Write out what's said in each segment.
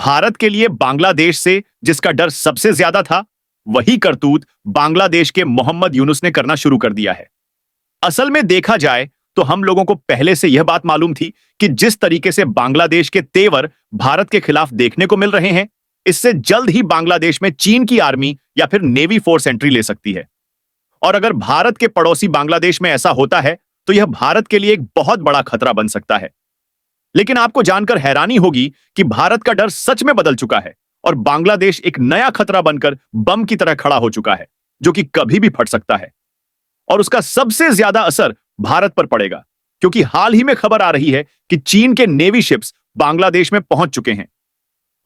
भारत के लिए बांग्लादेश से जिसका डर सबसे ज्यादा था, वही करतूत बांग्लादेश के मोहम्मद यूनुस ने करना शुरू कर दिया है। असल में देखा जाए तो हम लोगों को पहले से यह बात मालूम थी कि जिस तरीके से बांग्लादेश के तेवर भारत के खिलाफ देखने को मिल रहे हैं, इससे जल्द ही बांग्लादेश में चीन की आर्मी या फिर नेवी फोर्स एंट्री ले सकती है। और अगर भारत के पड़ोसी बांग्लादेश में ऐसा होता है तो यह भारत के लिए एक बहुत बड़ा खतरा बन सकता है। लेकिन आपको जानकर हैरानी होगी कि भारत का डर सच में बदल चुका है और बांग्लादेश एक नया खतरा बनकर बम की तरह खड़ा हो चुका है, जो कि कभी भी फट सकता है। और उसका सबसे ज्यादा असर भारत पर पड़ेगा, क्योंकि हाल ही में खबर आ रही है कि चीन के नेवी शिप्स बांग्लादेश में पहुंच चुके हैं।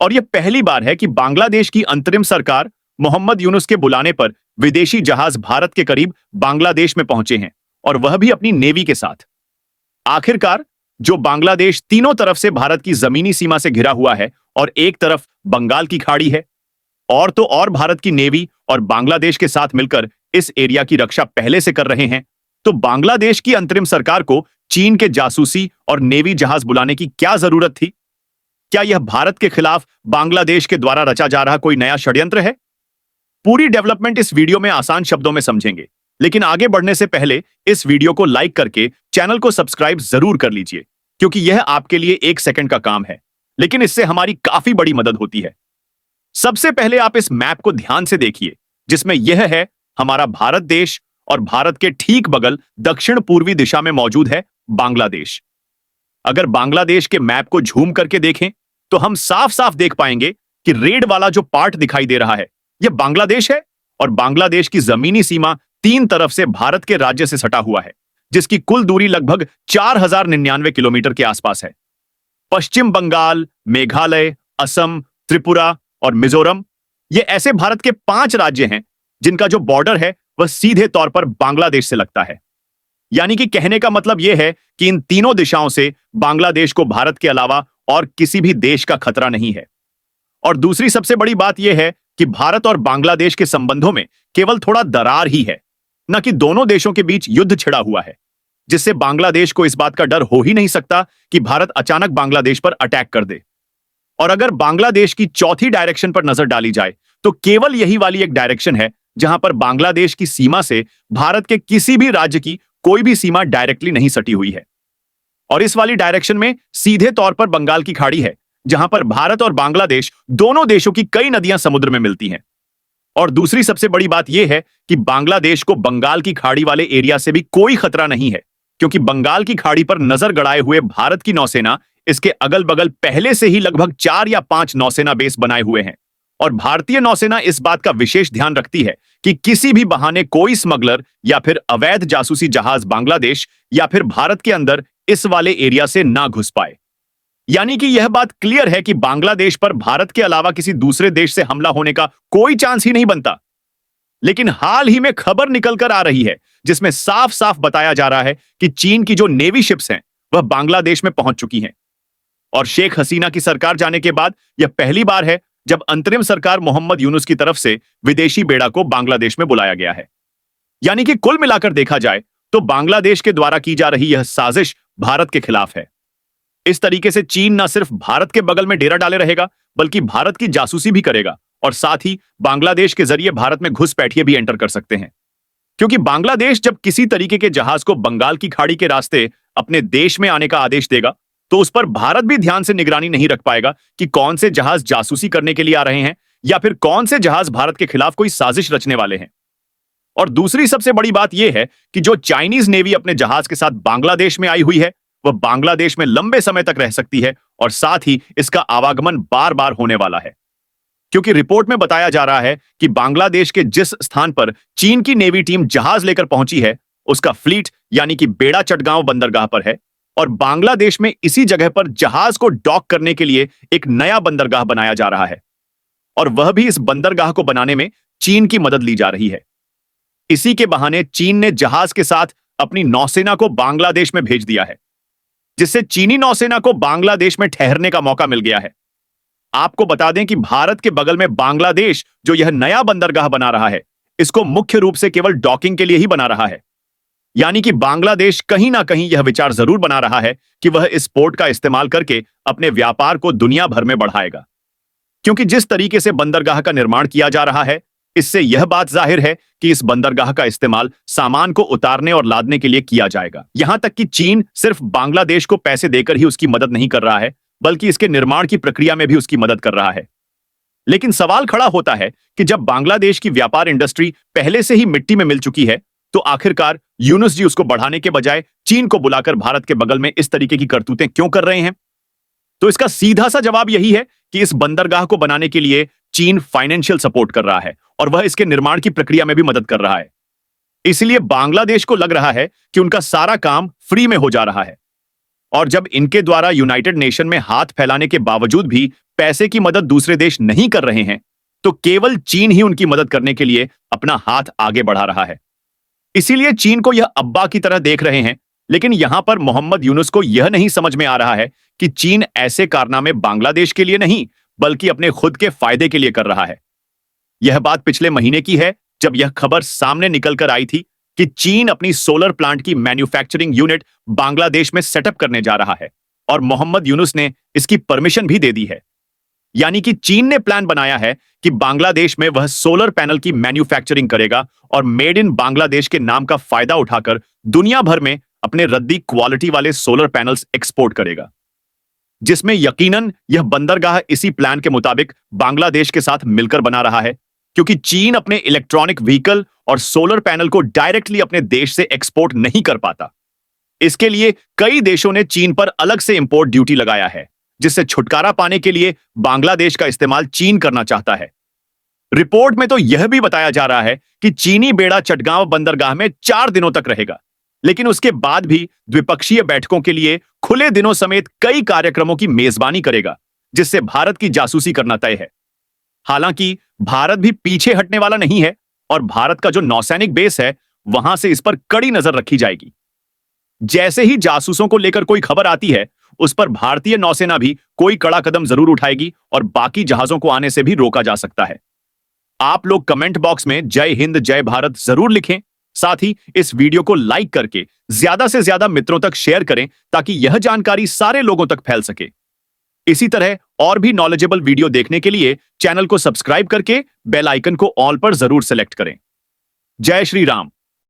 और यह पहली बार है कि बांग्लादेश की अंतरिम सरकार मोहम्मद यूनुस के बुलाने पर विदेशी जहाज भारत के करीब बांग्लादेश में पहुंचे हैं, और वह भी अपनी नेवी के साथ। आखिरकार जो बांग्लादेश तीनों तरफ से भारत की जमीनी सीमा से घिरा हुआ है और एक तरफ बंगाल की खाड़ी है, और तो और भारत की नेवी और बांग्लादेश के साथ मिलकर इस एरिया की रक्षा पहले से कर रहे हैं, तो बांग्लादेश की अंतरिम सरकार को चीन के जासूसी और नेवी जहाज बुलाने की क्या जरूरत थी? क्या यह भारत के खिलाफ बांग्लादेश के द्वारा रचा जा रहा कोई नया षड्यंत्र है? पूरी डेवलपमेंट इस वीडियो में आसान शब्दों में समझेंगे, लेकिन आगे बढ़ने से पहले इस वीडियो को लाइक करके चैनल को सब्सक्राइब जरूर कर लीजिए, क्योंकि यह आपके लिए 1 सेकंड का काम है, लेकिन इससे हमारी काफी बड़ी मदद होती है। सबसे पहले आप इस मैप को ध्यान से देखिए, जिसमें यह है हमारा भारत देश, और भारत के ठीक बगल दक्षिण पूर्वी दिशा में मौजूद है बांग्लादेश। अगर बांग्लादेश के मैप को झूम करके देखें तो हम साफ साफ देख पाएंगे कि रेड वाला जो पार्ट दिखाई दे रहा है, यह बांग्लादेश है, और बांग्लादेश की जमीनी सीमा 3 तरफ से भारत के राज्य से सटा हुआ है, जिसकी कुल दूरी लगभग 4099 किलोमीटर के आसपास है। पश्चिम बंगाल, मेघालय, असम, त्रिपुरा और मिजोरम, ये ऐसे भारत के 5 राज्य हैं जिनका जो बॉर्डर है वह सीधे तौर पर बांग्लादेश से लगता है। यानी कि कहने का मतलब यह है कि इन तीनों दिशाओं से बांग्लादेश को भारत के अलावा और किसी भी देश का खतरा नहीं है। और दूसरी सबसे बड़ी बात यह है कि भारत और बांग्लादेश के संबंधों में केवल थोड़ा दरार ही है, न कि दोनों देशों के बीच युद्ध छिड़ा हुआ है, जिससे बांग्लादेश को इस बात का डर हो ही नहीं सकता कि भारत अचानक बांग्लादेश पर अटैक कर दे। और अगर बांग्लादेश की चौथी डायरेक्शन पर नजर डाली जाए तो केवल यही वाली एक डायरेक्शन है जहां पर बांग्लादेश की सीमा से भारत के किसी भी राज्य की कोई भी सीमा डायरेक्टली नहीं सटी हुई है। और इस वाली डायरेक्शन में सीधे तौर पर बंगाल की खाड़ी है, जहां पर भारत और बांग्लादेश दोनों देशों की कई नदियां समुद्र में मिलती हैं। और दूसरी सबसे बड़ी बात यह है कि बांग्लादेश को बंगाल की खाड़ी वाले एरिया से भी कोई खतरा नहीं है, क्योंकि बंगाल की खाड़ी पर नजर गड़ाए हुए भारत की नौसेना इसके अगल बगल पहले से ही लगभग 4 या 5 नौसेना बेस बनाए हुए हैं। और भारतीय नौसेना इस बात का विशेष ध्यान रखती है कि किसी भी बहाने कोई स्मगलर या फिर अवैध जासूसी जहाज बांग्लादेश या फिर भारत के अंदर इस वाले एरिया से ना घुस पाए। यानी कि यह बात क्लियर है कि बांग्लादेश पर भारत के अलावा किसी दूसरे देश से हमला होने का कोई चांस ही नहीं बनता। लेकिन हाल ही में खबर निकल कर आ रही है जिसमें साफ साफ बताया जा रहा है कि चीन की जो नेवी शिप्स हैं वह बांग्लादेश में पहुंच चुकी हैं। और शेख हसीना की सरकार जाने के बाद यह पहली बार है जब अंतरिम सरकार मोहम्मद यूनुस की तरफ से विदेशी बेड़ा को बांग्लादेश में बुलाया गया है। यानी कि कुल मिलाकर देखा जाए तो बांग्लादेश के द्वारा की जा रही यह साजिश भारत के खिलाफ है। इस तरीके से चीन न सिर्फ भारत के बगल में डेरा डाले रहेगा, बल्कि भारत की जासूसी भी करेगा, और साथ ही बांग्लादेश के जरिए भारत में घुसपैठिए भी एंटर कर सकते हैं। क्योंकि बांग्लादेश जब किसी तरीके के जहाज को बंगाल की खाड़ी के रास्ते अपने देश में आने का आदेश देगा, तो उस पर भारत भी ध्यान से निगरानी नहीं रख पाएगा कि कौन से जहाज जासूसी करने के लिए आ रहे हैं या फिर कौन से जहाज भारत के खिलाफ कोई साजिश रचने वाले हैं। और दूसरी सबसे बड़ी बात यह है कि जो चाइनीज नेवी अपने जहाज के साथ बांग्लादेश में आई हुई है, वह बांग्लादेश में लंबे समय तक रह सकती है, और साथ ही इसका आवागमन बार बार होने वाला है। क्योंकि रिपोर्ट में बताया जा रहा है कि बांग्लादेश के जिस स्थान पर चीन की नेवी टीम जहाज लेकर पहुंची है, उसका फ्लीट यानी कि बेड़ा चटगांव बंदरगाह पर है, और बांग्लादेश में इसी जगह पर जहाज को डॉक करने के लिए एक नया बंदरगाह बनाया जा रहा है, और वह भी इस बंदरगाह को बनाने में चीन की मदद ली जा रही है। इसी के बहाने चीन ने जहाज के साथ अपनी नौसेना को बांग्लादेश में भेज दिया है, जिससे चीनी नौसेना को बांग्लादेश में ठहरने का मौका मिल गया है। आपको बता दें कि भारत के बगल में बांग्लादेश जो यह नया बंदरगाह बना रहा है, इसको मुख्य रूप से केवल डॉकिंग के लिए ही बना रहा है। यानी कि बांग्लादेश कहीं ना कहीं यह विचार जरूर बना रहा है कि वह इस पोर्ट का इस्तेमाल करके अपने व्यापार को दुनिया भर में बढ़ाएगा। क्योंकि जिस तरीके से बंदरगाह का निर्माण किया जा रहा है, इससे यह बात जाहिर है कि इस बंदरगाह का इस्तेमाल सामान को उतारने और लादने के लिए किया जाएगा। यहां तक कि चीन सिर्फ बांग्लादेश को पैसे देकर ही उसकी मदद नहीं कर रहा है, बल्कि इसके निर्माण की प्रक्रिया में भी उसकी मदद कर रहा है। लेकिन सवाल खड़ा होता है कि जब बांग्लादेश की व्यापार इंडस्ट्री पहले से ही मिट्टी में मिल चुकी है, तो आखिरकार यूनुस जी उसको बढ़ाने के बजाय चीन को बुलाकर भारत के बगल में इस तरीके की करतूतें क्यों कर रहे हैं? तो इसका सीधा सा जवाब यही है कि इस बंदरगाह को बनाने के लिए चीन फाइनेंशियल सपोर्ट कर रहा है और वह इसके निर्माण की प्रक्रिया में भी मदद कर रहा है। इसलिए बांग्लादेश को लग रहा है कि उनका सारा काम फ्री में हो जा रहा है। और जब इनके द्वारा यूनाइटेड नेशन में हाथ फैलाने के बावजूद भी पैसे की मदद दूसरे देश नहीं कर रहे हैं, तो केवल चीन ही उनकी मदद करने के लिए अपना हाथ आगे बढ़ा रहा है। इसीलिए चीन को यह अब्बा की तरह देख रहे हैं, लेकिन यहां पर मोहम्मद यूनुस को यह नहीं समझ में आ रहा है कि चीन ऐसे कारनामे बांग्लादेश के लिए नहीं, बल्कि अपने खुद के फायदे के लिए कर रहा है। यह बात पिछले महीने की है, जब यह खबर सामने निकलकर आई थी कि चीन अपनी सोलर प्लांट की मैन्युफैक्चरिंग यूनिट बांग्लादेश में सेटअप करने जा रहा है और मोहम्मद यूनुस ने इसकी परमिशन भी दे दी है। यानी कि चीन ने प्लान बनाया है कि बांग्लादेश में वह सोलर पैनल की मैन्युफैक्चरिंग करेगा और मेड इन बांग्लादेश के नाम का फायदा उठाकर दुनिया भर में अपने रद्दी क्वालिटी वाले सोलर पैनल्स एक्सपोर्ट करेगा, जिसमें यकीनन यह बंदरगाह इसी प्लान के मुताबिक बांग्लादेश के साथ मिलकर बना रहा है, क्योंकि चीन अपने इलेक्ट्रॉनिक व्हीकल और सोलर पैनल को डायरेक्टली अपने देश से एक्सपोर्ट नहीं कर पाता। इसके लिए कई देशों ने चीन पर अलग से इंपोर्ट ड्यूटी लगाया है, जिससे छुटकारा पाने के लिए बांग्लादेश का इस्तेमाल चीन करना चाहता है। रिपोर्ट में तो यह भी बताया जा रहा है कि चीनी बेड़ा चटगांव बंदरगाह में 4 दिनों तक रहेगा, लेकिन उसके बाद भी द्विपक्षीय बैठकों के लिए खुले दिनों समेत कई कार्यक्रमों की मेजबानी करेगा, जिससे भारत की जासूसी करना तय है। हालांकि भारत भी पीछे हटने वाला नहीं है और भारत का जो नौसैनिक बेस है, वहां से इस पर कड़ी नजर रखी जाएगी। जैसे ही जासूसों को लेकर कोई खबर आती है, उस पर भारतीय नौसेना भी कोई कड़ा कदम जरूर उठाएगी और बाकी जहाजों को आने से भी रोका जा सकता है। आप लोग कमेंट बॉक्स में जय हिंद जय भारत जरूर लिखें। साथ ही इस वीडियो को लाइक करके ज्यादा से ज्यादा मित्रों तक शेयर करें, ताकि यह जानकारी सारे लोगों तक फैल सके। इसी तरह और भी नॉलेजेबल वीडियो देखने के लिए चैनल को सब्सक्राइब करके बेल आइकन को ऑल पर जरूर सेलेक्ट करें। जय श्री राम।